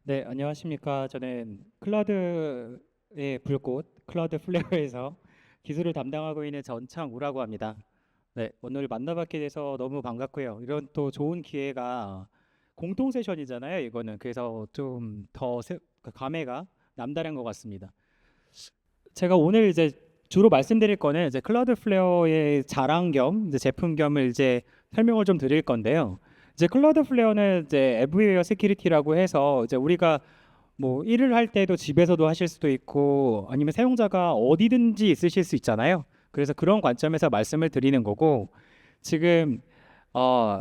네, 안녕하십니까. 저는 클라우드의 불꽃, 클라우드 플레어에서 기술을 담당하고 있는 전창우라고 합니다. 네, 오늘 만나뵙게 돼서 너무 반갑고요. 이런 또 좋은 기회가 공통 세션이잖아요, 이거는. 그래서 좀 더 감회가 남다른 것 같습니다. 제가 오늘 이제 주로 말씀드릴 거는 이제 클라우드 플레어의 자랑 겸 이제 제품 겸을 이제 설명을 좀 드릴 건데요. 이제 클라우드 플레어는 이제 에브리웨어 세큐리티라고 해서 이제 우리가 뭐 일을 할 때도 집에서도 하실 수도 있고 아니면 사용자가 어디든지 있으실 수 있잖아요. 그래서 그런 관점에서 말씀을 드리는 거고 지금 어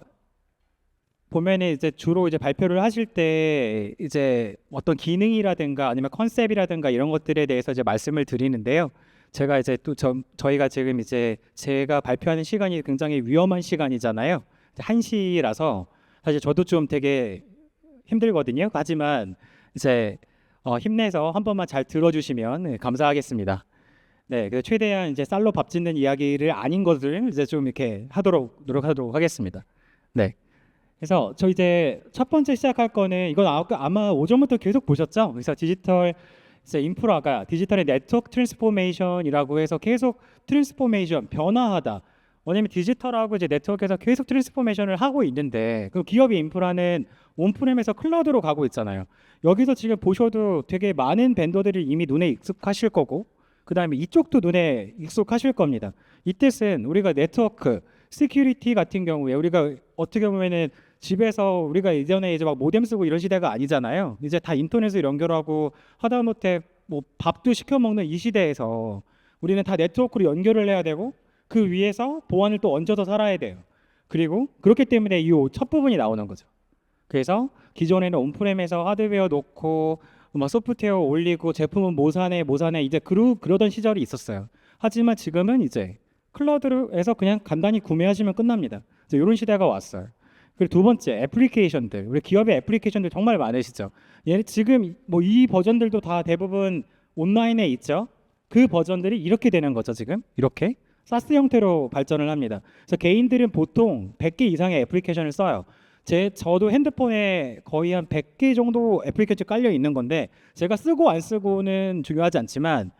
보면은 이제 주로 이제 발표를 하실 때 이제 어떤 기능이라든가 아니면 컨셉이라든가 이런 것들에 대해서 이제 말씀을 드리는데요. 제가 이제 또 저희가 지금 이제 제가 발표하는 시간이 굉장히 위험한 시간이잖아요. 1시라서 사실 저도 좀 되게 힘들거든요. 하지만 이제 힘내서 한 번만 잘 들어주시면 네, 감사하겠습니다. 네, 그 최대한 이제 쌀로 밥 짓는 이야기를 아닌 것을 이제 좀 이렇게 하도록 노력하도록 하겠습니다. 네. 그래서 저 이제 첫 번째 시작할 거는 이건 아마 오전부터 계속 보셨죠? 그래서 디지털 이제 인프라가 디지털의 네트워크 트랜스포메이션이라고 해서 계속 트랜스포메이션 변화하다. 왜냐면 디지털하고 이제 네트워크에서 계속 트랜스포메이션을 하고 있는데 그 기업의 인프라는 온프렘에서 클라우드로 가고 있잖아요. 여기서 지금 보셔도 되게 많은 벤더들이 이미 눈에 익숙하실 거고 그다음에 이쪽도 눈에 익숙하실 겁니다. 이 뜻은 우리가 네트워크 시큐리티 같은 경우에 우리가 어떻게 보면은 집에서 우리가 이전에 이제 막 모뎀 쓰고 이런 시대가 아니잖아요. 이제 다 인터넷을 연결하고 하다못해 뭐 밥도 시켜 먹는 이 시대에서 우리는 다 네트워크로 연결을 해야 되고 그 위에서 보안을 또 얹어서 살아야 돼요. 그리고 그렇기 때문에 이 첫 부분이 나오는 거죠. 그래서 기존에는 온프렘에서 하드웨어 놓고 막 소프트웨어 올리고 제품은 뭐 사네 이제 그러던 시절이 있었어요. 하지만 지금은 이제 클라우드에서 그냥 간단히 구매하시면 끝납니다. 이제 이런 시대가 왔어요. 그리고 두 번째 애플리케이션들 우리 기업의 애플리케이션들 정말 많으시죠. 얘 지금 뭐 이 버전들도 다 대부분 온라인에 있죠. 그 버전들이 이렇게 되는 거죠. 지금 이렇게 사스 형태로 발전을 합니다. 그래서 개인들은 보통 100개 이상의 애플리케이션을 써요. 저도 핸드폰에 거의 한 100개 정도 애플리케이션 깔려 있는 건데 제가 쓰고 안 쓰고는 중요하지 않지만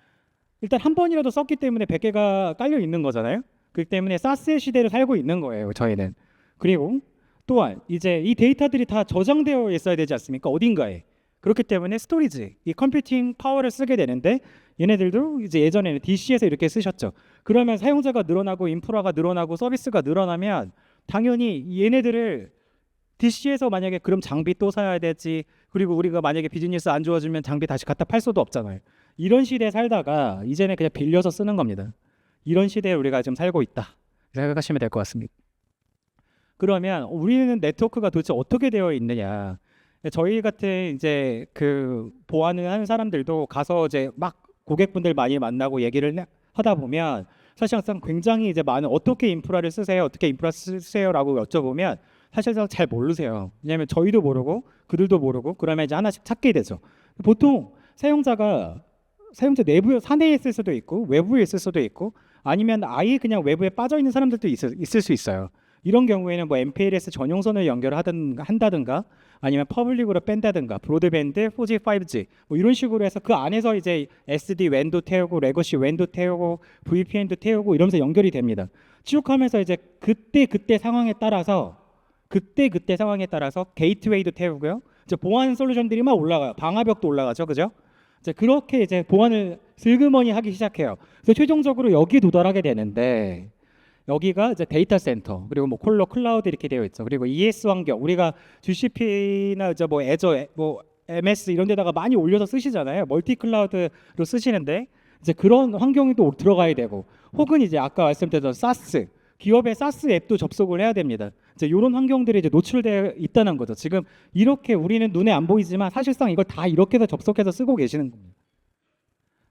일단 한 번이라도 썼기 때문에 100개가 깔려 있는 거잖아요. 그렇기 때문에 사스의 시대를 살고 있는 거예요, 저희는. 그리고 또한 이제 이 데이터들이 다 저장되어 있어야 되지 않습니까? 어딘가에. 그렇기 때문에 스토리지, 이 컴퓨팅 파워를 쓰게 되는데 얘네들도 이제 예전에는 DC에서 이렇게 쓰셨죠. 그러면 사용자가 늘어나고 인프라가 늘어나고 서비스가 늘어나면 당연히 얘네들을 DC에서 만약에 그럼 장비 또 사야 되지. 그리고 우리가 만약에 비즈니스 안 좋아지면 장비 다시 갖다 팔 수도 없잖아요. 이런 시대에 살다가 이제는 그냥 빌려서 쓰는 겁니다. 이런 시대에 우리가 지금 살고 있다. 생각하시면 될 것 같습니다. 그러면 우리는 네트워크가 도대체 어떻게 되어 있느냐? 저희 같은 이제 그 보안을 하는 사람들도 가서 이제 막 고객분들 많이 만나고 얘기를 하다 보면 사실상 굉장히 이제 많은 어떻게 인프라를 쓰세요? 어떻게 인프라 쓰세요라고 여쭤보면 사실상 잘 모르세요. 왜냐하면 저희도 모르고 그들도 모르고 그러면 이제 하나씩 찾게 되죠. 보통 사용자 내부 사내에 있을 수도 있고 외부에 있을 수도 있고 아니면 아예 그냥 외부에 빠져 있는 사람들도 있을 수 있어요. 이런 경우에는 뭐 MPLS 전용선을 한다든가 아니면 퍼블릭으로 뺀다든가 브로드밴드, 4G, 5G 뭐 이런 식으로 해서 그 안에서 이제 SD 웬도 태우고 레거시 웬도 태우고 VPN도 태우고 이러면서 연결이 됩니다. 쭉 하면서 이제 그때 상황에 따라서 게이트웨이도 태우고요. 이제 보안 솔루션들이 막 올라가요. 방화벽도 올라가죠, 그죠? 이제 그렇게 이제 보안을 슬그머니 하기 시작해요. 그래서 최종적으로 여기에 도달하게 되는데 여기가 이제 데이터 센터 그리고 뭐 콜로 클라우드 이렇게 되어 있죠. 그리고 ES 환경 우리가 GCP나 이제 뭐 애저 뭐 MS 이런 데다가 많이 올려서 쓰시잖아요. 멀티 클라우드로 쓰시는데 이제 그런 환경이 또 들어가야 되고 혹은 이제 아까 말씀드렸던 사스 기업의 사스 앱도 접속을 해야 됩니다. 이제 이런 환경들이 이제 노출되어 있다는 거죠. 지금 이렇게 우리는 눈에 안 보이지만 사실상 이걸 다 이렇게 해서 접속해서 쓰고 계시는 겁니다.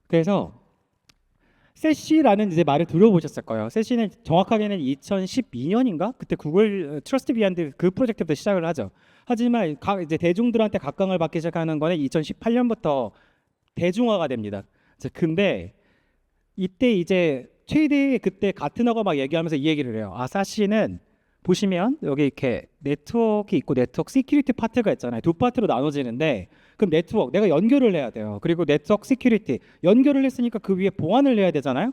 그래서 세시라는 이제 말을 들어보셨을 거예요. 세시는 정확하게는 2012년인가 그때 구글 트러스트 비하인드 그 프로젝트부터 시작을 하죠. 하지만 이제 대중들한테 각광을 받기 시작하는 거는 2018년부터 대중화가 됩니다. 근데 이때 이제 최대 그때 가트너가 막 얘기하면서 이 얘기를 해요. 아 사시는 보시면 여기 이렇게 네트워크 있고 네트워크 시큐리티 파트가 있잖아요. 두 파트로 나눠지는데 그럼 네트워크 내가 연결을 해야 돼요. 그리고 네트워크 시큐리티 연결을 했으니까 그 위에 보안을 해야 되잖아요.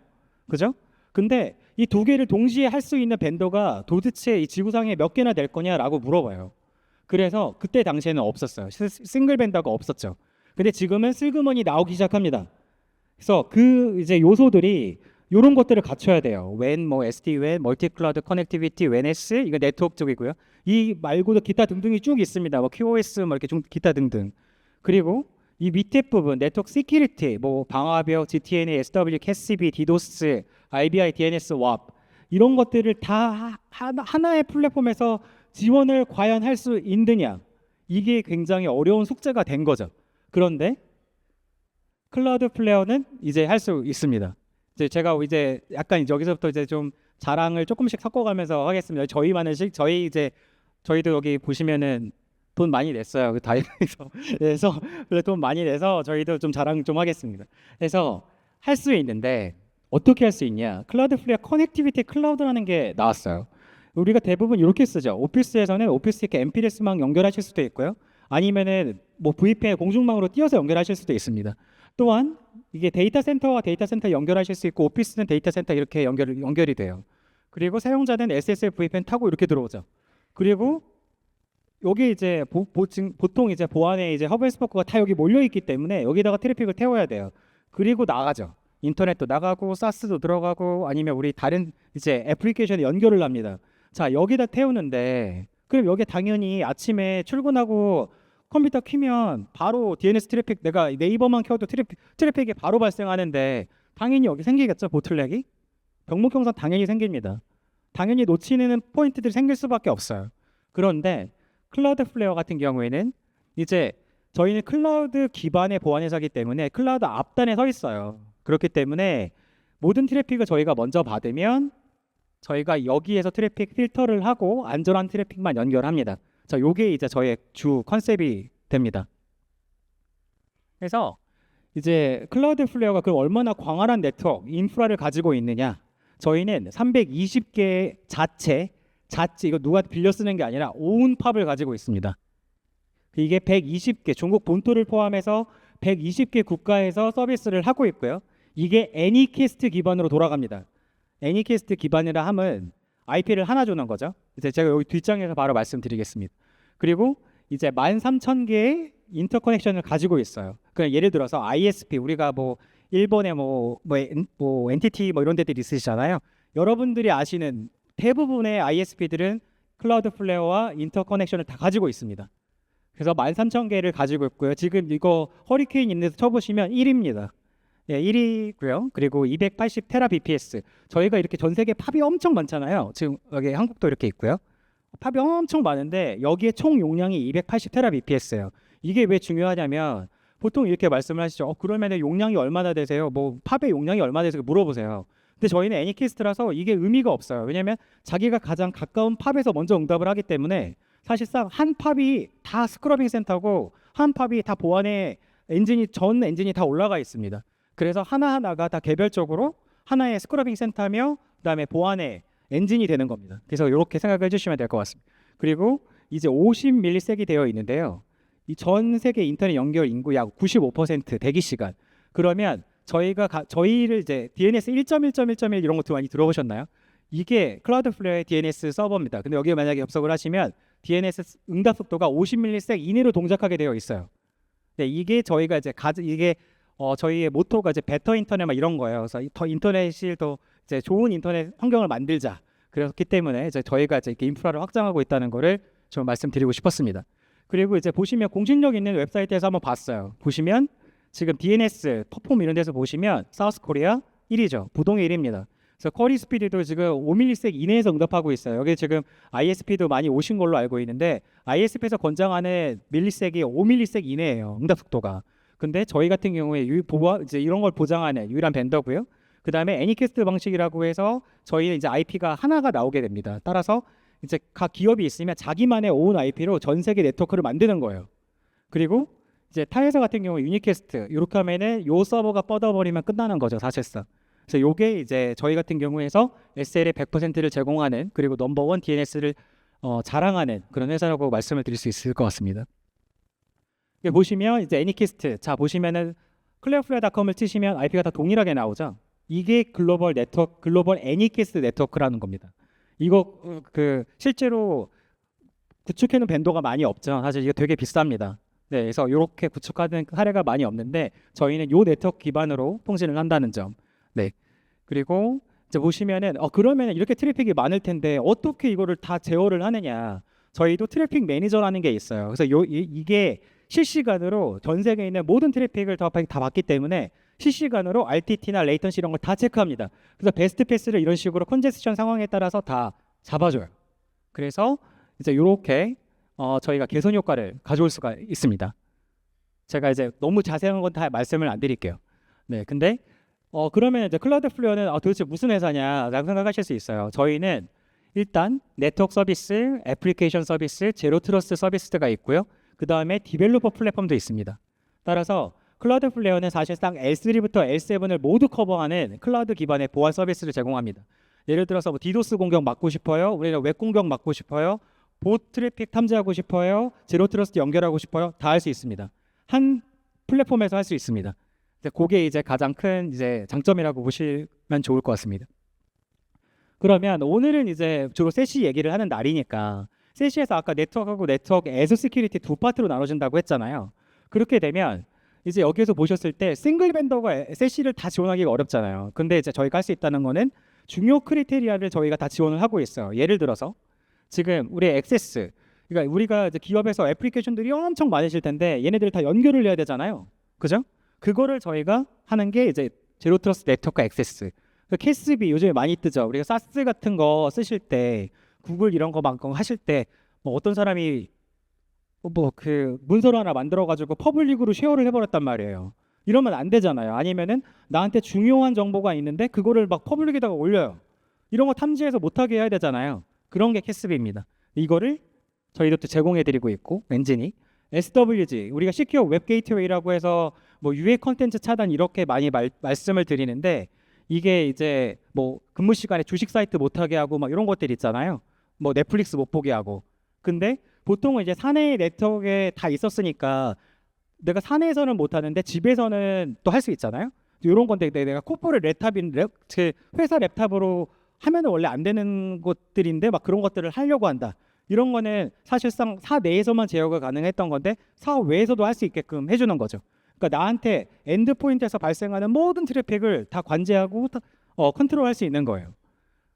그죠? 근데 이 두 개를 동시에 할 수 있는 벤더가 도대체 이 지구상에 몇 개나 될 거냐라고 물어봐요. 그래서 그때 당시에는 없었어요. 싱글 벤더가 없었죠. 근데 지금은 슬그머니 나오기 시작합니다. 그래서 그 이제 요소들이 이런 것들을 갖춰야 돼요. WAN, 뭐 SD-WAN, 멀티 클라우드 커넥티비티, WANS 이거 네트워크 쪽이고요. 이 말고도 기타 등등이 쭉 있습니다. 뭐 QoS 뭐 이렇게 좀 기타 등등. 그리고 이 밑에 부분 네트워크 시큐리티, 뭐 방화벽, GTNA, SW, CASB, DDoS, IBI, DNS, WAP 이런 것들을 다 하나의 플랫폼에서 지원을 과연 할 수 있느냐 이게 굉장히 어려운 숙제가 된 거죠. 그런데 클라우드 플레어는 이제 할 수 있습니다. 이제 제가 이제 약간 여기서부터 이제 좀 자랑을 조금씩 섞어가면서 하겠습니다. 저희도 여기 보시면은 돈 많이 냈어요. 그 다이에서 그래서 돈 많이 내서 저희도 좀 자랑 좀 하겠습니다. 그래서 할 수 있는데 어떻게 할 수 있냐? 클라우드 플레어 커넥티비티 클라우드라는 게 나왔어요. 우리가 대부분 이렇게 쓰죠. 오피스에서는 오피스 이렇게 MPLS망 연결하실 수도 있고요. 아니면은 뭐 VPN 공중망으로 띄어서 연결하실 수도 있습니다. 또한 이게 데이터 센터와 데이터 센터 연결하실 수 있고 오피스는 데이터 센터 이렇게 연결이 돼요. 그리고 사용자는 SSL VPN 타고 이렇게 들어오죠. 그리고 여기 이제 보통 이제 보안에 이제 허브앤스포크가 다 여기 몰려 있기 때문에 여기다가 트래픽을 태워야 돼요. 그리고 나가죠. 인터넷도 나가고 사스도 들어가고 아니면 우리 다른 이제 애플리케이션에 연결을 합니다. 자, 여기다 태우는데 그럼 여기 당연히 아침에 출근하고 컴퓨터 키면 바로 DNS 트래픽 내가 네이버만 켜도 트래픽이 바로 발생하는데 당연히 여기 생기겠죠. 보틀렉이 병목 형성 당연히 생깁니다. 당연히 놓치는 포인트들이 생길 수밖에 없어요. 그런데 클라우드 플레어 같은 경우에는 이제 저희는 클라우드 기반의 보안 회사이기 때문에 클라우드 앞단에 서 있어요. 그렇기 때문에 모든 트래픽을 저희가 먼저 받으면 저희가 여기에서 트래픽 필터를 하고 안전한 트래픽만 연결합니다. 자, 요게 이제 저의 주 컨셉이 됩니다. 그래서 이제 클라우드 플레어가 그럼 얼마나 광활한 네트워크 인프라를 가지고 있느냐? 저희는 320개 자체 이거 누가 빌려 쓰는 게 아니라 온 팝을 가지고 있습니다. 이게 120개 중국 본토를 포함해서 120개 국가에서 서비스를 하고 있고요. 이게 애니캐스트 기반으로 돌아갑니다. 애니캐스트 기반이라 함은 IP를 하나 주는 거죠. 이제 제가 여기 뒷장에서 바로 말씀드리겠습니다. 그리고 이제 13,000개의 인터커넥션을 가지고 있어요. 그냥 예를 들어서 ISP 우리가 뭐 일본에 뭐 엔티티 뭐 이런 데들이 있으시잖아요. 여러분들이 아시는 대부분의 ISP들은 클라우드 플레어와 인터커넥션을 다 가지고 있습니다. 그래서 13,000개를 가지고 있고요. 지금 이거 허리케인 인덱스 쳐보시면 1위입니다. 예, 1위고요. 그리고 280 테라 bps. 저희가 이렇게 전 세계 팝이 엄청 많잖아요. 지금 여기 한국도 이렇게 있고요. 팝이 엄청 많은데 여기에 총 용량이 280 테라 bps예요. 이게 왜 중요하냐면 보통 이렇게 말씀을 하시죠. 그러면 용량이 얼마나 되세요? 뭐 팝의 용량이 얼마나 되세요? 물어보세요. 근데 저희는 애니캐스트라서 이게 의미가 없어요. 왜냐면 자기가 가장 가까운 팝에서 먼저 응답을 하기 때문에 사실상 한 팝이 다 스크러빙 센터고 한 팝이 다 보안의 전 엔진이 다 올라가 있습니다. 그래서 하나하나가 다 개별적으로 하나의 스크러빙 센터며 그다음에 보안의 엔진이 되는 겁니다. 그래서 이렇게 생각해 주시면 될 것 같습니다. 그리고 이제 50ms이 되어 있는데요. 이 전 세계 인터넷 연결 인구 약 95% 대기 시간. 그러면 저희를 이제 DNS 1.1.1.1 이런 것도 많이 들어보셨나요? 이게 클라우드 플레어의 DNS 서버입니다. 근데 여기에 만약에 접속을 하시면 DNS 응답 속도가 50ms 이내로 동작하게 되어 있어요. 네, 이게 저희가 이제 저희의 모토가 이제 베터 인터넷 막 이런 거예요. 그래서 더 인터넷이 더 이제 좋은 인터넷 환경을 만들자. 그렇기 때문에 이제 저희가 이제 이렇게 인프라를 확장하고 있다는 거를 좀 말씀드리고 싶었습니다. 그리고 이제 보시면 공신력 있는 웹사이트에서 한번 봤어요. 보시면 지금 DNS 퍼폼 이런 데서 보시면 사우스 코리아 1위죠. 부동의 1위입니다. 그래서 쿼리 스피드도 지금 5ms 이내에서 응답하고 있어요. 여기 지금 ISP도 많이 오신 걸로 알고 있는데 ISP에서 권장하는 밀리섹이 5ms 이내예요. 응답 속도가. 근데 저희 같은 경우에 이제 이런 걸 보장하는 유일한 벤더고요. 그 다음에 애니캐스트 방식이라고 해서 저희는 이제 IP가 하나가 나오게 됩니다. 따라서 이제 각 기업이 있으면 자기만의 오wn IP로 전 세계 네트워크를 만드는 거예요. 그리고 이제 타 회사 같은 경우 유니캐스트 이렇게 하면은 요 서버가 뻗어버리면 끝나는 거죠, 사실상. 그래서 요게 이제 저희 같은 경우에서 SL의 100%를 제공하는 그리고 넘버원 DNS를 자랑하는 그런 회사라고 말씀을 드릴 수 있을 것 같습니다. 여기 보시면 이제 애니캐스트, 자 보시면은 clearflare.com을 치시면 IP가 다 동일하게 나오죠. 이게 글로벌 네트워크, 글로벌 애니캐스트 네트워크라는 겁니다. 이거 실제로 구축해놓은 밴더가 많이 없죠. 사실 이거 되게 비쌉니다. 네, 그래서 이렇게 구축하는 사례가 많이 없는데 저희는 요 네트워크 기반으로 통신을 한다는 점. 네, 그리고 이제 보시면은 그러면 이렇게 트래픽이 많을 텐데 어떻게 이거를 다 제어를 하느냐? 저희도 트래픽 매니저라는 게 있어요. 그래서 이게 실시간으로 전 세계에 있는 모든 트래픽을 다 봤기 때문에 실시간으로 RTT나 레이턴시 이런 걸 다 체크합니다. 그래서 베스트 패스를 이런 식으로 컨제스션 상황에 따라서 다 잡아줘요. 그래서 이제 이렇게 저희가 개선 효과를 가져올 수가 있습니다. 제가 이제 너무 자세한 건 다 말씀을 안 드릴게요. 네, 근데 그러면 이제 클라우드플레어는 도대체 무슨 회사냐라고 생각하실 수 있어요. 저희는 일단 네트워크 서비스, 애플리케이션 서비스, 제로 트러스트 서비스가 있고요. 그 다음에 디벨로퍼 플랫폼도 있습니다. 따라서 클라우드플레어는 사실상 L3부터 L7을 모두 커버하는 클라우드 기반의 보안 서비스를 제공합니다. 예를 들어서 뭐 디도스 공격 막고 싶어요. 우리가 웹 공격 막고 싶어요. 봇 트래픽 탐지하고 싶어요. 제로 트러스트 연결하고 싶어요. 다 할 수 있습니다. 한 플랫폼에서 할 수 있습니다. 그게 이제 가장 큰 이제 장점이라고 보시면 좋을 것 같습니다. 그러면 오늘은 이제 주로 셋이 얘기를 하는 날이니까 셋시에서 아까 네트워크하고 네트워크 애저 시큐리티 두 파트로 나눠진다고 했잖아요. 그렇게 되면 이제 여기에서 보셨을 때 싱글 벤더가 셋시를 다 지원하기가 어렵잖아요. 근데 이제 저희가 할 수 있다는 거는 중요 크리테리아를 저희가 다 지원을 하고 있어요. 예를 들어서 지금 우리 액세스, 그러니까 우리가 이제 기업에서 애플리케이션들이 엄청 많으실 텐데 얘네들 다 연결을 해야 되잖아요. 그죠? 그거를 저희가 하는 게 이제 제로 트러스트 네트워크 액세스. 캐스비 요즘에 많이 뜨죠. 우리가 사스 같은 거 쓰실 때 구글 이런 거 막 하실 때 뭐 어떤 사람이 뭐 그 문서를 하나 만들어 가지고 퍼블릭으로 쉐어를 해버렸단 말이에요. 이러면 안 되잖아요. 아니면은 나한테 중요한 정보가 있는데 그거를 막 퍼블릭에다가 올려요. 이런 거 탐지해서 못하게 해야 되잖아요. 그런 게 캐스비입니다. 이거를 저희도 또 제공해드리고 있고 엔진이 SWG 우리가 시큐어 웹 게이트웨이라고 해서 뭐 유해 컨텐츠 차단 이렇게 많이 말씀을 드리는데 이게 이제 뭐 근무 시간에 주식 사이트 못하게 하고 막 이런 것들 있잖아요. 뭐 넷플릭스 못 보게 하고. 근데 보통은 이제 사내 네트워크에 다 있었으니까 내가 사내에서는 못 하는데 집에서는 또 할 수 있잖아요. 이런 건데 내가 코퍼를 랩탑인 제 회사 랩탑으로 하면은 원래 안 되는 것들인데 막 그런 것들을 하려고 한다. 이런 거는 사실상 사 내에서만 제어가 가능했던 건데 사 외에서도 할 수 있게끔 해주는 거죠. 그러니까 나한테 엔드포인트에서 발생하는 모든 트래픽을 다 관제하고 컨트롤할 수 있는 거예요.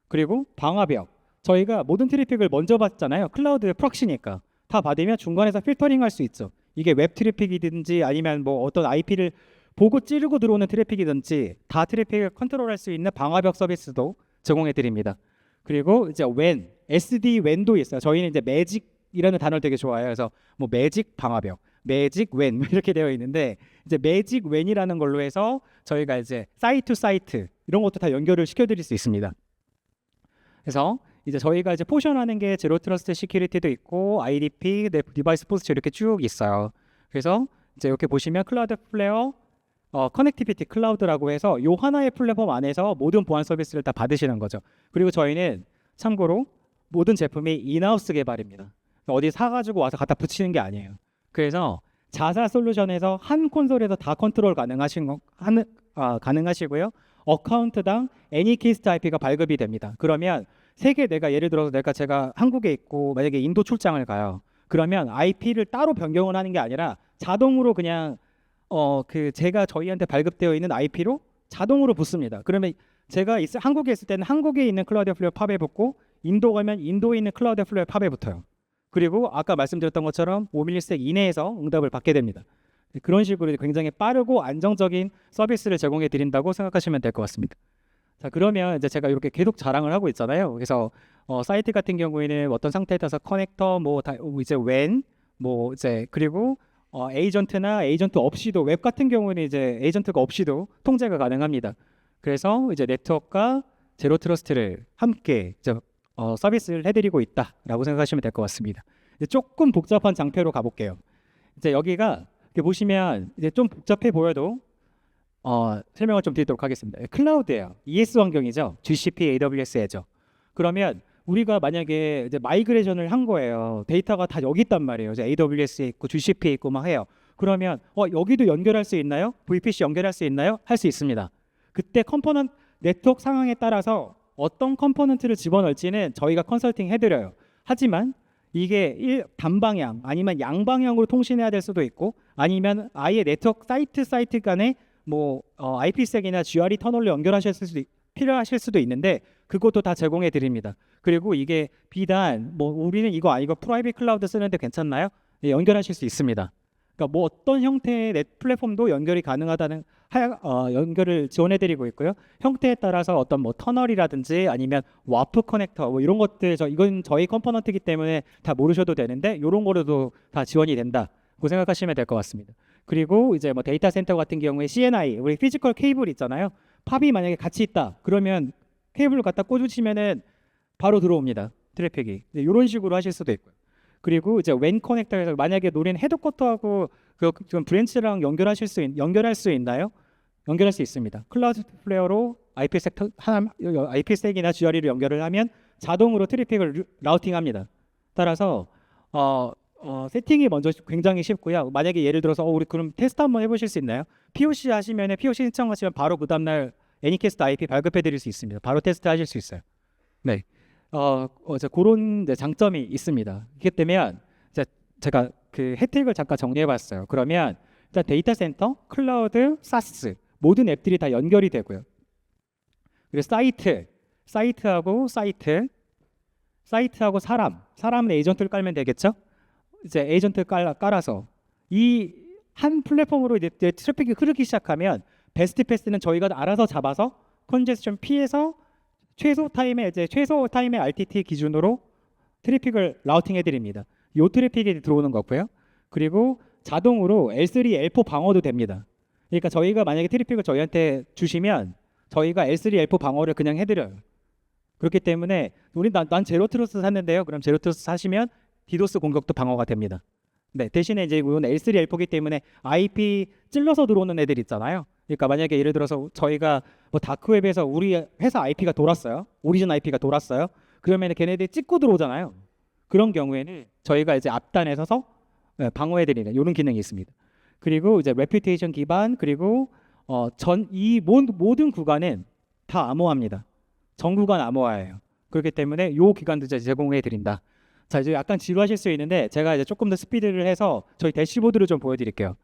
그리고 방화벽. 저희가 모든 트래픽을 먼저 받잖아요. 클라우드 프록시니까. 다 받으면 중간에서 필터링 할 수 있죠. 이게 웹 트래픽이든지 아니면 뭐 어떤 IP를 보고 찌르고 들어오는 트래픽이든지 다 트래픽을 컨트롤할 수 있는 방화벽 서비스도 제공해 드립니다. 그리고 이제 WAN, SD-WAN도 있어요. 저희는 이제 매직이라는 단어를 되게 좋아해요. 그래서 뭐 매직 방화벽, 매직 WAN 이렇게 되어 있는데 이제 매직 WAN이라는 걸로 해서 저희가 이제 사이트 투 사이트 이런 것도 다 연결을 시켜드릴 수 있습니다. 그래서 이제 저희가 이제 포션하는 게 제로 트러스트 시큐리티도 있고 IDP, 디바이스 포스처 이렇게 쭉 있어요. 그래서 이제 이렇게 보시면 클라우드 플레어 커넥티비티 클라우드라고 해서 요 하나의 플랫폼 안에서 모든 보안 서비스를 다 받으시는 거죠. 그리고 저희는 참고로 모든 제품이 인하우스 개발입니다. 어디 사가지고 와서 갖다 붙이는 게 아니에요. 그래서 자사 솔루션에서 한 콘솔에서 다 컨트롤 가능하시고요. 어카운트당 애니캐스트 IP가 발급이 됩니다. 그러면 세계 내가 예를 들어서 제가 한국에 있고 만약에 인도 출장을 가요. 그러면 IP를 따로 변경을 하는 게 아니라 자동으로 그냥 제가 저희한테 발급되어 있는 IP로 자동으로 붙습니다. 그러면 제가 한국에 있을 때는 한국에 있는 클라우드플레어 팝에 붙고 인도 가면 인도에 있는 클라우드플레어 팝에 붙어요. 그리고 아까 말씀드렸던 것처럼 5ms 이내에서 응답을 받게 됩니다. 그런 식으로 굉장히 빠르고 안정적인 서비스를 제공해 드린다고 생각하시면 될 것 같습니다. 자, 그러면 이제 제가 이렇게 계속 자랑을 하고 있잖아요. 그래서 사이트 같은 경우에는 어떤 상태에 따라서 커넥터 이제 WAN 이제 그리고 에이전트나 에이전트 없이도 웹 같은 경우는 이제 에이전트가 없이도 통제가 가능합니다. 그래서 이제 네트워크가 제로 트러스트를 함께 이제 서비스를 해드리고 있다라고 생각하시면 될 것 같습니다. 이제 조금 복잡한 장표로 가볼게요. 이제 여기가 이렇게 보시면 이제 좀 복잡해 보여도 설명을 좀 드리도록 하겠습니다. 클라우드예요. ES 환경이죠. GCP, AWS, Azure. 그러면 우리가 만약에 이제 마이그레이션을 한 거예요. 데이터가 다 여기 있단 말이에요. 이제 AWS에 있고 GCP에 있고 막 해요. 그러면 여기도 연결할 수 있나요? VPC 연결할 수 있나요? 할 수 있습니다. 그때 컴포넌트 네트워크 상황에 따라서 어떤 컴포넌트를 집어넣을지는 저희가 컨설팅 해드려요. 하지만 이게 단방향 아니면 양방향으로 통신해야 될 수도 있고 아니면 아예 네트워크 사이트 간에 뭐 IPsek이나 GRE 터널로 연결하실 수도 필요하실 수도 있는데 그것도 다 제공해 드립니다. 그리고 이게 비단 뭐 우리는 이거 아니고 프라이빗 클라우드 쓰는데 괜찮나요? 예, 연결하실 수 있습니다. 그러니까 뭐 어떤 형태의 넷 플랫폼도 연결이 가능하다는 연결을 지원해 드리고 있고요. 형태에 따라서 어떤 뭐 터널이라든지 아니면 와프 커넥터 뭐 이런 것들 이건 저희 컴포넌트이기 때문에 다 모르셔도 되는데 이런 거로도 다 지원이 된다고 생각하시면 될 것 같습니다. 그리고 이제 뭐 데이터 센터 같은 경우에 CNI 우리 피지컬 케이블 있잖아요. 팝이 만약에 같이 있다 그러면 케이블을 갖다 꽂으시면은 바로 들어옵니다. 트래픽이 이런 식으로 하실 수도 있고요. 그리고 이제 웬 커넥터에서 만약에 노린 헤드쿼터하고 그 브랜치랑 연결할 수 있나요? 연결할 수 있습니다. 클라우드 플레어로 IPsek이나 GRE를 연결을 하면 자동으로 트래픽을 라우팅합니다. 따라서 세팅이 먼저 굉장히 쉽고요. 만약에 예를 들어서 우리 그럼 테스트 한번 해보실 수 있나요? POC 하시면 POC 신청하시면 바로 그 다음날 애니캐스트 IP 발급해 드릴 수 있습니다. 바로 테스트 하실 수 있어요. 네. 그런 장점이 있습니다. 그렇기 때문에 제가 그 혜택을 잠깐 정리해봤어요. 그러면 일단 데이터 센터, 클라우드, 사스 모든 앱들이 다 연결이 되고요. 그리고 사이트하고 사람은 에이전트를 깔면 되겠죠? 이제 에이전트 깔아서 이 한 플랫폼으로 이제 트래픽이 흐르기 시작하면 베스트 패스는 저희가 알아서 잡아서 컨제스션 피해서 최소 타임의 RTT 기준으로 트래픽을 라우팅해 드립니다. 이 트래픽이 들어오는 거고요. 그리고 자동으로 L3, L4 방어도 됩니다. 그러니까 저희가 만약에 트래픽을 저희한테 주시면 저희가 L3, L4 방어를 그냥 해드려요. 그렇기 때문에 난 제로트러스트 샀는데요. 그럼 제로트러스트 사시면 디도스 공격도 방어가 됩니다. 네, 대신에 이제 이건 L3, L4기 때문에 IP 찔러서 들어오는 애들 있잖아요. 그러니까 만약에 예를 들어서 저희가 뭐 다크웹에서 우리 회사 IP가 돌았어요. 오리진 IP가 돌았어요. 그러면 걔네들이 찍고 들어오잖아요. 그런 경우에는 저희가 이제 앞단에 서서 방어해드리는 이런 기능이 있습니다. 그리고 이제 레퓨테이션 기반 그리고 이 모든 구간은 다 암호화입니다. 전 구간 암호화예요. 그렇기 때문에 이 기간도 이제 제공해드린다. 자, 이제 약간 지루하실 수 있는데 제가 이제 조금 더 스피드를 해서 저희 대시보드를 좀 보여드릴게요.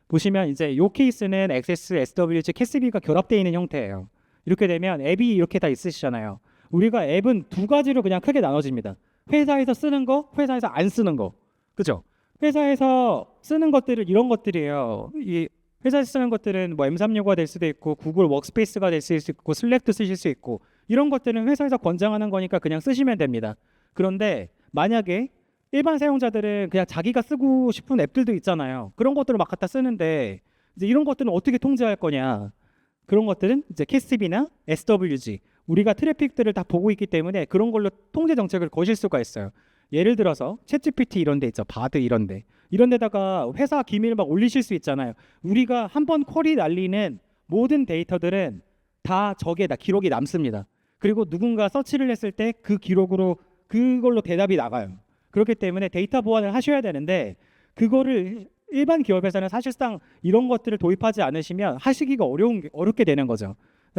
보시면 이제 이 케이스는 XS, SWG, 캐스비가 결합되어 있는 형태예요. 이렇게 되면 앱이 이렇게 다 있으시잖아요. 우리가 앱은 두 가지로 그냥 크게 나눠집니다. 회사에서 쓰는 거, 회사에서 안 쓰는 거. 그죠? 회사에서 쓰는 것들은 이런 것들이에요. 이 회사에서 쓰는 것들은 뭐 M365가 될 수도 있고 구글 워크스페이스가 될 수 있고 슬랙도 쓰실 수 있고 이런 것들은 회사에서 권장하는 거니까 그냥 쓰시면 됩니다. 그런데 만약에 일반 사용자들은 그냥 자기가 쓰고 싶은 앱들도 있잖아요. 그런 것들을 막 갖다 쓰는데 이제 이런 것들은 어떻게 통제할 거냐? 그런 것들은 이제 캐스비나 SWG 우리가 트래픽들을 다 보고 있기 때문에 그런 걸로 통제 정책을 거실 수가 있어요. 예를 들어서 챗GPT 이런 데 있죠. 바드 이런 데다가 회사 기밀 막 올리실 수 있잖아요. 우리가 한번 쿼리 날리는 모든 데이터들은 다 저기에다 기록이 남습니다. 그리고 누군가 서치를 했을 때 그 기록으로 그걸로 대답이 나가요. 그렇기 때문에 데이터 보안을 하셔야 되는데 그거를 일반 기업에서는 사실상 이런 것들을 도입하지 않으시면 하시기가 어렵게 되는 거죠.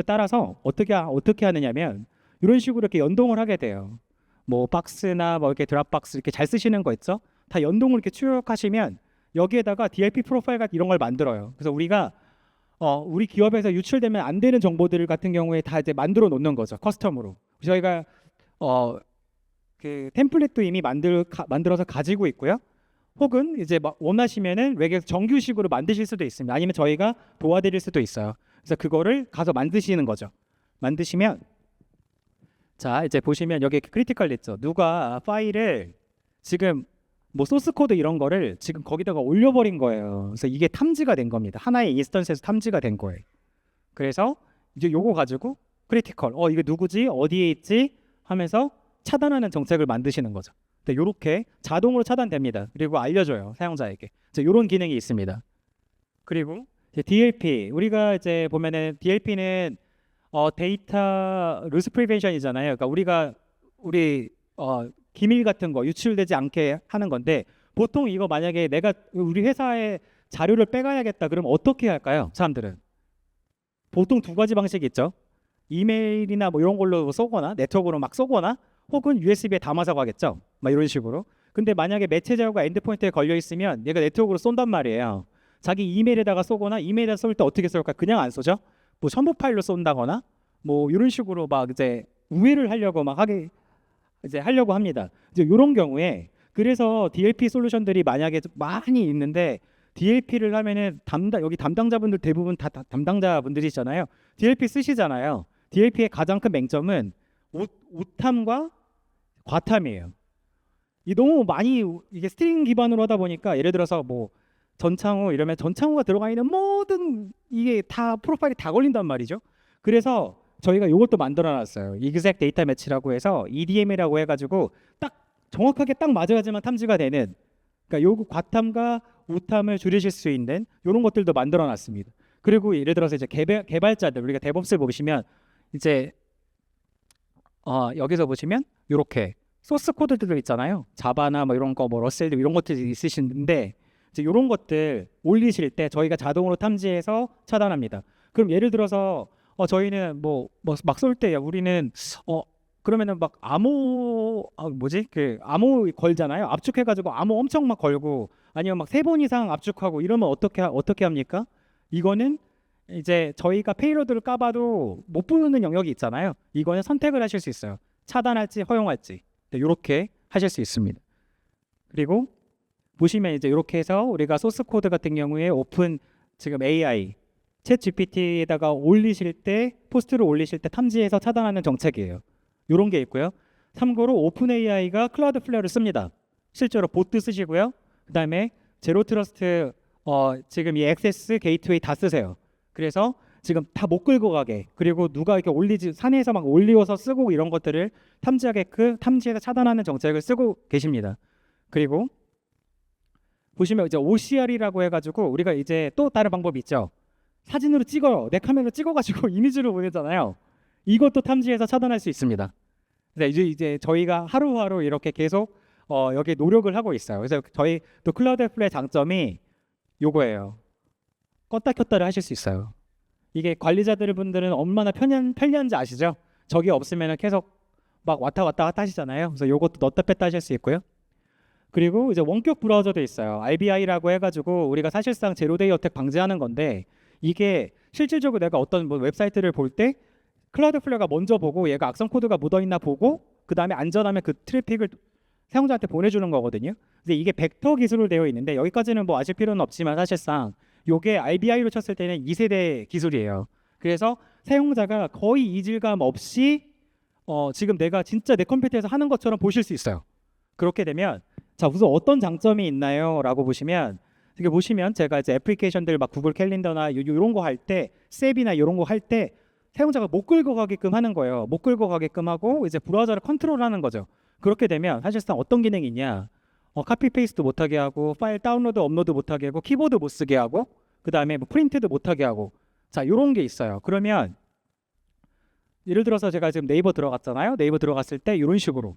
따라서 어떻게 하느냐면 이런 식으로 이렇게 연동을 하게 돼요. 뭐 박스나 뭐 이렇게 드랍박스 이렇게 잘 쓰시는 거 있죠? 다 연동을 이렇게 출력하시면 여기에다가 DLP 프로파일 같은 이런 걸 만들어요. 그래서 우리가 우리 기업에서 유출되면 안 되는 정보들 같은 경우에 다 이제 만들어 놓는 거죠. 커스텀으로. 저희가 그 템플릿도 이미 만들어서 가지고 있고요. 혹은 이제 원하시면은 외국에서 정규식으로 만드실 수도 있습니다. 아니면 저희가 도와드릴 수도 있어요. 그래서 그거를 가서 만드시는 거죠. 만드시면 자 이제 보시면 여기 크리티컬 있죠. 누가 파일을 지금 뭐 소스 코드 이런 거를 지금 거기다가 올려버린 거예요. 그래서 이게 탐지가 된 겁니다. 하나의 인스턴스에서 탐지가 된 거예요. 그래서 이제 요거 가지고 크리티컬 이거 누구지? 어디에 있지? 하면서 차단하는 정책을 만드시는 거죠. 이렇게 자동으로 차단됩니다. 그리고 알려줘요 사용자에게. 이런 기능이 있습니다. 그리고 이제 DLP 우리가 이제 보면은 DLP는 데이터 루스 프리벤션이잖아요. 그러니까 우리 기밀 같은 거 유출되지 않게 하는 건데 보통 이거 만약에 내가 우리 회사에 자료를 빼가야겠다 그러면 어떻게 할까요? 사람들은 보통 두 가지 방식이 있죠. 이메일이나 뭐 이런 걸로 쏘거나 네트워크로 막 쏘거나 혹은 USB에 담아서 가겠죠. 막 이런 식으로. 근데 만약에 매체 자료가 엔드포인트에 걸려 있으면 얘가 네트워크로 쏜단 말이에요. 자기 이메일에다가 쏘거나 이메일에다 쏠 때 어떻게 쏠까? 그냥 안 쏘죠. 뭐 첨부 파일로 쏜다거나 뭐 이런 식으로 막 이제 우회를 하려고 막 하게 이제 하려고 합니다. 이제 이런 경우에 그래서 DLP 솔루션들이 만약에 많이 있는데 DLP를 하면은 여기 담당자분들 대부분 다 담당자분들이잖아요. DLP 쓰시잖아요. DLP의 가장 큰 맹점은 오탐과 과탐이에요. 이 너무 많이 이게 스트링 기반으로 하다 보니까 예를 들어서 뭐 전창후 이러면 전창후가 들어가 있는 모든 이게 다 프로파일이 다 걸린단 말이죠. 그래서 저희가 이것도 만들어 놨어요. Exact Data Match라고 해서 EDM이라고 해가지고 딱 정확하게 딱 맞아야지만 탐지가 되는 그러니까 요 과탐과 오탐을 줄이실 수 있는 이런 것들도 만들어 놨습니다. 그리고 예를 들어서 이제 개발자들 우리가 데브옵스 보시면 이제 여기서 보시면 이렇게 소스 코드들 있잖아요. 자바나 뭐 이런 거, 뭐 러셀도 이런 것들이 있으신데 이제 이런 것들 올리실 때 저희가 자동으로 탐지해서 차단합니다. 그럼 예를 들어서 저희는 뭐 막 쏠 때 우리는 그러면은 막 뭐지 그 암호 걸잖아요. 압축해가지고 암호 엄청 막 걸고 아니면 막 3번 이상 압축하고 이러면 어떻게 합니까? 이거는 이제 저희가 페이로드를 까봐도 못 부르는 영역이 있잖아요. 이거는 선택을 하실 수 있어요. 차단할지 허용할지. 이렇게 하실 수 있습니다. 그리고 보시면 이제 이렇게 해서 우리가 소스 코드 같은 경우에 오픈 지금 AI 챗 GPT에다가 올리실 때 포스트를 올리실 때 탐지해서 차단하는 정책이에요. 이런 게 있고요. 참고로 오픈 AI가 클라우드 플레어를 씁니다. 실제로 보트 쓰시고요. 그다음에 제로 트러스트 지금 이 액세스 게이트웨이 다 쓰세요. 그래서 지금 다 못 끌고 가게 그리고 누가 이렇게 올리지 산에서 막 올리워서 쓰고 이런 것들을 탐지하게끔 탐지해서 차단하는 정책을 쓰고 계십니다. 그리고 보시면 이제 OCR이라고 해가지고 우리가 이제 또 다른 방법이 있죠. 사진으로 찍어요. 내 카메라로 찍어가지고 이미지로 보내잖아요. 이것도 탐지해서 차단할 수 있습니다. 그래서 이제 저희가 하루하루 이렇게 계속 여기 노력을 하고 있어요. 그래서 저희 또 클라우드 플레이 장점이 요거예요. 껐다 켰다를 하실 수 있어요. 이게 관리자들 분들은 얼마나 편리한지 아시죠? 저게 없으면 계속 막 왔다 갔다 하시잖아요. 그래서 요것도 넣었다 뺐다 하실 수 있고요. 그리고 이제 원격 브라우저도 있어요. RBI라고 해가지고 우리가 사실상 제로데이 어택 방지하는 건데 이게 실질적으로 내가 어떤 뭐 웹사이트를 볼 때 클라우드 플레어가 먼저 보고 얘가 악성 코드가 묻어있나 보고 그 다음에 안전하면 그 트래픽을 사용자한테 보내주는 거거든요. 근데 이게 벡터 기술로 되어 있는데 여기까지는 뭐 아실 필요는 없지만 사실상 요게 RBI로 쳤을 때는 2세대 기술이에요. 그래서 사용자가 거의 이질감 없이 지금 내가 진짜 내 컴퓨터에서 하는 것처럼 보실 수 있어요. 그렇게 되면 자 우선 어떤 장점이 있나요? 라고 보시면 이게 보시면 제가 이제 애플리케이션들 막 구글 캘린더나 이런 거 할 때 셉이나 이런 거 할 때 사용자가 못 끌고 가게끔 하는 거예요. 못 끌고 가게끔 하고 이제 브라우저를 컨트롤하는 거죠. 그렇게 되면 사실상 어떤 기능이 있냐? 카피 페이스트 못하게 하고 파일 다운로드 업로드 못하게 하고 키보드 못 쓰게 하고 그 다음에 뭐 프린트도 못하게 하고 자 이런 게 있어요. 그러면 예를 들어서 제가 지금 네이버 들어갔잖아요. 네이버 들어갔을 때 이런 식으로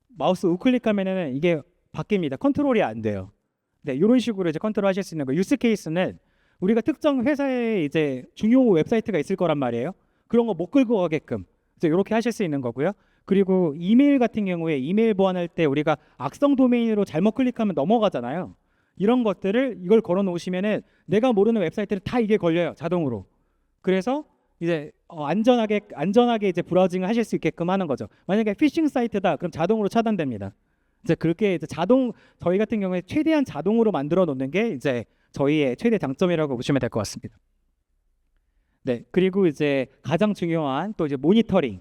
마우스 우클릭하면은 이게 바뀝니다. 컨트롤이 안 돼요. 네, 이런 식으로 이제 컨트롤 하실 수 있는 거예요. 유스 케이스는 우리가 특정 회사에 이제 중요 웹사이트가 있을 거란 말이에요. 그런 거 못 끌고 가게끔 이제 이렇게 하실 수 있는 거고요. 그리고 이메일 같은 경우에 이메일 보안할 때 우리가 악성 도메인으로 잘못 클릭하면 넘어가잖아요. 이런 것들을 이걸 걸어 놓으시면은 내가 모르는 웹사이트를 다 이게 걸려요. 자동으로. 그래서 이제 안전하게 이제 브라우징을 하실 수 있게끔 하는 거죠. 만약에 피싱 사이트다 그럼 자동으로 차단됩니다. 이제 그렇게 이제 저희 같은 경우에 최대한 자동으로 만들어 놓는 게 이제 저희의 최대 장점이라고 보시면 될 것 같습니다. 네, 그리고 이제 가장 중요한 또 이제 모니터링.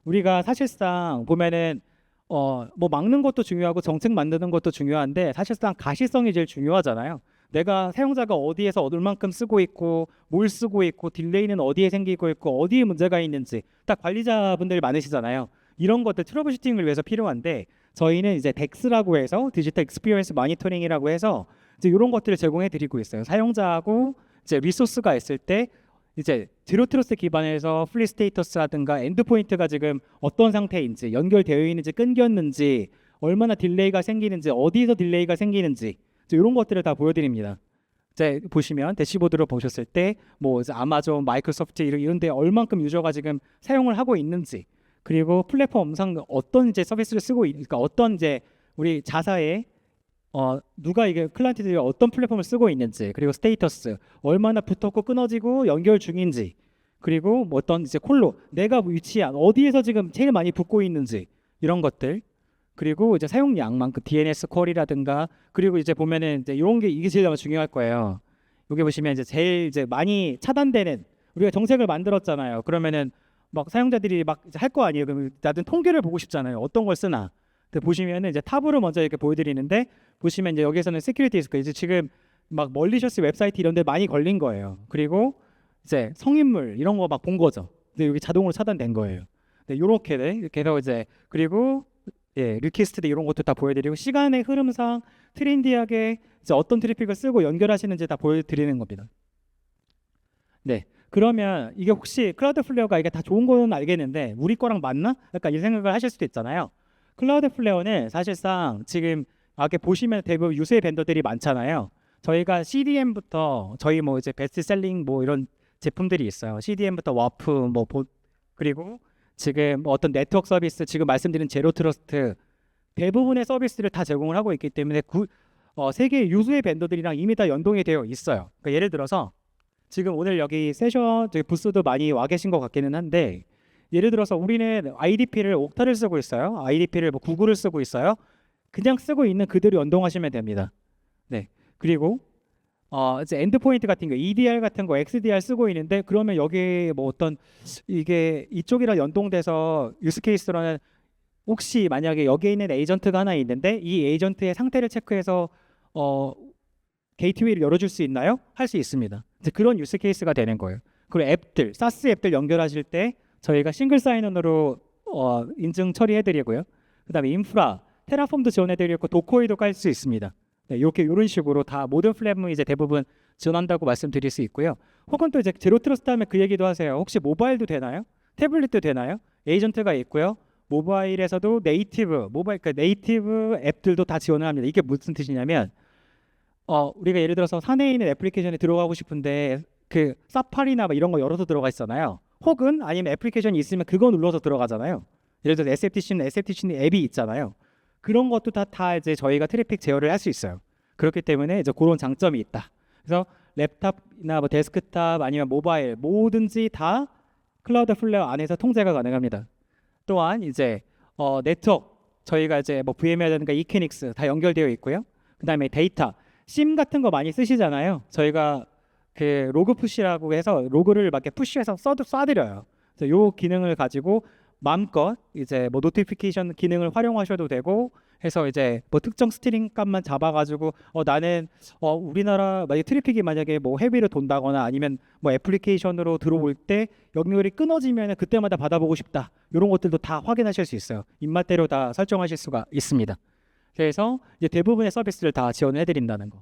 우리가 사실상 보면은 뭐 막는 것도 중요하고 정책 만드는 것도 중요한데 사실상 가시성이 제일 중요하잖아요. 내가 사용자가 어디에서 얼만큼 쓰고 있고 뭘 쓰고 있고 딜레이는 어디에 생기고 있고 어디에 문제가 있는지 딱 관리자분들이 많으시잖아요. 이런 것들 트러블 슈팅을 위해서 필요한데 저희는 이제 덱스라고 해서 디지털 익스피리언스 모니터링이라고 해서 이제 이런 것들을 제공해 드리고 있어요. 사용자하고 이제 리소스가 있을 때 이제 제로 트러스트 기반에서 플리 스테이터스라든가 엔드포인트가 지금 어떤 상태인지, 연결되어 있는지 끊겼는지, 얼마나 딜레이가 생기는지, 어디서 딜레이가 생기는지 이런 것들을 다 보여드립니다. 이제 보시면 대시보드로 보셨을 때 뭐 아마존, 마이크로소프트 이런 데 얼만큼 유저가 지금 사용을 하고 있는지, 그리고 플랫폼상 어떤 이제 서비스를 쓰고 그러니까 어떤 이제 우리 자사에 누가 이게 클라이언트들이 어떤 플랫폼을 쓰고 있는지, 그리고 스테이터스 얼마나 붙었고 끊어지고 연결 중인지, 그리고 뭐 어떤 이제 콜로 내가 위치한 어디에서 지금 제일 많이 붙고 있는지 이런 것들, 그리고 이제 사용량만큼 DNS 쿼리라든가, 그리고 이제 보면은 이제 이런 게 이게 제일 중요할 거예요. 여기 보시면 이제 제일 이제 많이 차단되는, 우리가 정책을 만들었잖아요. 그러면은 막 사용자들이 막 할 거 아니에요. 그럼 나는 통계를 보고 싶잖아요. 어떤 걸 쓰나. 근데 보시면은 이제 탑으로 먼저 이렇게 보여드리는데, 보시면 이제 여기서는 시큐리티 리스크, 이제 지금 막 멀리셔스 웹사이트 이런 데 많이 걸린 거예요. 그리고 이제 성인물 이런 거 막 본 거죠. 근데 여기 자동으로 차단된 거예요. 네, 요렇게 이렇게 해서 이제, 그리고 리퀘스트 이런 것도 다 보여드리고, 시간의 흐름상 트렌디하게 이제 어떤 트래픽을 쓰고 연결하시는지 다 보여드리는 겁니다. 네, 그러면 이게 혹시 클라우드플레어가 이게 다 좋은 거는 알겠는데 우리 거랑 맞나? 약간 이 생각을 하실 수도 있잖아요. 클라우드플레어는 사실상 지금 이렇게 보시면 대부분 유수의 벤더들이 많잖아요. 저희가 CDN부터 저희 뭐 이제 베스트셀링 뭐 이런 제품들이 있어요. CDN부터 와프 뭐 그리고 지금 어떤 네트워크 서비스, 지금 말씀드린 제로 트러스트, 대부분의 서비스를 다 제공을 하고 있기 때문에 세계 유수의 벤더들이랑 이미 다 연동이 되어 있어요. 그러니까 예를 들어서 지금 오늘 여기 세션 저기 부스도 많이 와 계신 것 같기는 한데, 예를 들어서 우리는 IDP를 옥타를 쓰고 있어요. IDP를 뭐 구글을 쓰고 있어요. 그냥 쓰고 있는 그대로 연동하시면 됩니다. 네. 그리고 이제 엔드포인트 같은 거, EDR 같은 거, XDR 쓰고 있는데, 그러면 여기 뭐 어떤 이게 이쪽이랑 연동돼서 유스 케이스로는 혹시 만약에 여기에 있는 에이전트가 하나 있는데 이 에이전트의 상태를 체크해서 게이트웨이를 열어줄 수 있나요? 할 수 있습니다. 이제 그런 유스 케이스가 되는 거예요. 그리고 앱들, 사스 앱들 연결하실 때 저희가 싱글 사인온으로 인증 처리해드리고요. 그다음에 인프라, 테라폼도 지원해드리고 도커에도 깔 수 있습니다. 네, 이런 식으로 다 모든 플랫폼이 이제 대부분 지원한다고 말씀드릴 수 있고요. 혹은 또 이제 제로 트러스트 하면 그 얘기도 하세요. 혹시 모바일도 되나요? 태블릿도 되나요? 에이전트가 있고요. 모바일에서도 네이티브 앱들도 다 지원을 합니다. 이게 무슨 뜻이냐면 우리가 예를 들어서 사내에 있는 애플리케이션에 들어가고 싶은데 그 사파리나 뭐 이런 거 열어서 들어가 있잖아요. 혹은 아니면 애플리케이션이 있으면 그거 눌러서 들어가잖아요. 예를 들어서 SFTC는 앱이 있잖아요. 그런 것도 다 이제 저희가 트래픽 제어를 할 수 있어요. 그렇기 때문에 이제 그런 장점이 있다. 그래서 랩탑이나 뭐 데스크탑 아니면 모바일 뭐든지 다 클라우드플레어 안에서 통제가 가능합니다. 또한 이제 네트워크, 저희가 이제 뭐 VM이라든가 이케닉스 다 연결되어 있고요. 그다음에 데이터, 심 같은 거 많이 쓰시잖아요. 저희가 그 로그 푸시라고 해서 로그를 막 이렇게 푸시해서 쏴드려요. 그래서 요 기능을 가지고 마음껏 이제 뭐 노티피케이션 기능을 활용하셔도 되고 해서 이제 뭐 특정 스트링 값만 잡아가지고 나는 우리나라 만약 트래픽이 만약에 뭐 해외로 돈다거나 아니면 뭐 애플리케이션으로 들어올 때 연결이 끊어지면 그때마다 받아보고 싶다, 이런 것들도 다 확인하실 수 있어요. 입맛대로 다 설정하실 수가 있습니다. 그래서 이제 대부분의 서비스를 다 지원을 해드린다는 거.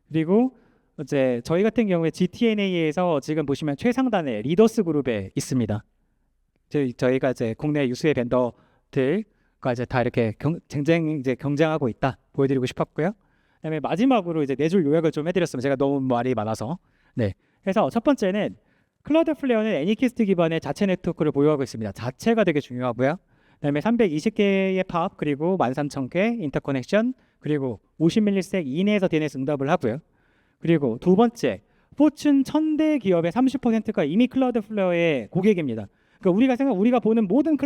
그리고 이제 저희 같은 경우에 GTNA에서 지금 보시면 최상단에 리더스 그룹에 있습니다. 저희가 이제 국내 유수의 벤더들과 이제 다 이렇게 경쟁하고 있다 보여드리고 싶었고요. 그다음에 마지막으로 이제 네 줄 요약을 좀 해드렸으면 제가 너무 말이 많아서. 네. 그래서 첫 번째는 클라우드플레어는 애니캐스트 기반의 자체 네트워크를 보유하고 있습니다. 자체가 되게 중요하고요. 그다음에 320개의 팝, 그리고 13,000개 인터커넥션, 그리고 50밀리섹 이내에서 DNS 응답을 하고요. 그리고 두 번째, 포춘 1000대 기업의 30%가 이미 클라우드플레어의 고객입니다. 그러니까 우리가 보는 모든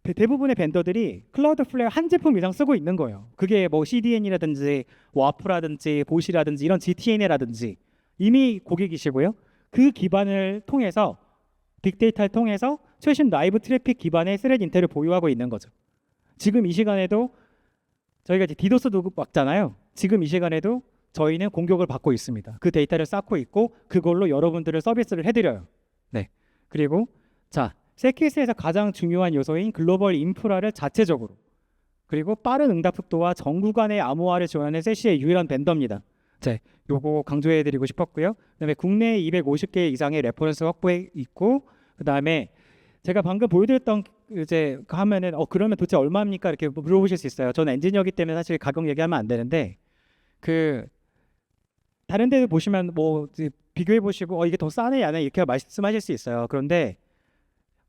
대부분의 벤더들이 클라우드플레어 한 제품 이상 쓰고 있는 거예요. 그게 뭐 CDN이라든지 와프라든지 보시라든지 이런 GTN이라든지 이미 고객이시고요. 그 기반을 통해서 빅데이터를 통해서 최신 라이브 트래픽 기반의 스레드 인텔을 보유하고 있는 거죠. 지금 이 시간에도 저희가 이제 디도스도 막잖아요. 지금 이 시간에도 저희는 공격을 받고 있습니다. 그 데이터를 쌓고 있고 그걸로 여러분들을 서비스를 해드려요. 네. 그리고 세키스에서 가장 중요한 요소인 글로벌 인프라를 자체적으로, 그리고 빠른 응답 속도와 전 구간의 암호화를 지원하는 세시의 유일한 벤더입니다. 이제 요거 강조해 드리고 싶었고요. 그다음에 국내 250개 이상의 레퍼런스 확보해 있고, 그다음에 제가 방금 보여드렸던 이제 하면은 그러면 도대체 얼마입니까? 이렇게 물어보실 수 있어요. 저는 엔지니어이기 때문에 사실 가격 얘기하면 안 되는데, 그 다른 데 보시면 뭐 이제 비교해 보시고 이게 더 싸네 안 해 이렇게 말씀하실 수 있어요. 그런데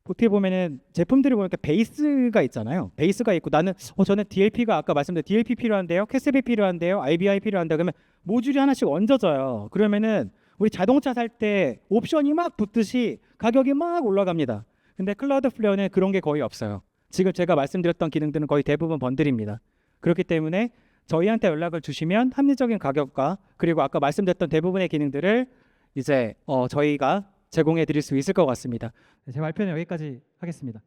어떻게 보면은 제품들이 보니까 베이스가 있잖아요. 베이스가 있고 나는 저는 DLP가 아까 말씀드린 DLP 필요한데요, 캐스비 필요한데요, IBI 필요한데, 그러면 모듈이 하나씩 얹어져요. 그러면은 우리 자동차 살 때 옵션이 막 붙듯이 가격이 막 올라갑니다. 근데 클라우드 플레어는 그런 게 거의 없어요. 지금 제가 말씀드렸던 기능들은 거의 대부분 번들입니다. 그렇기 때문에 저희한테 연락을 주시면 합리적인 가격과 그리고 아까 말씀드렸던 대부분의 기능들을 이제 저희가 제공해 드릴 수 있을 것 같습니다. 제 발표는 여기까지 하겠습니다.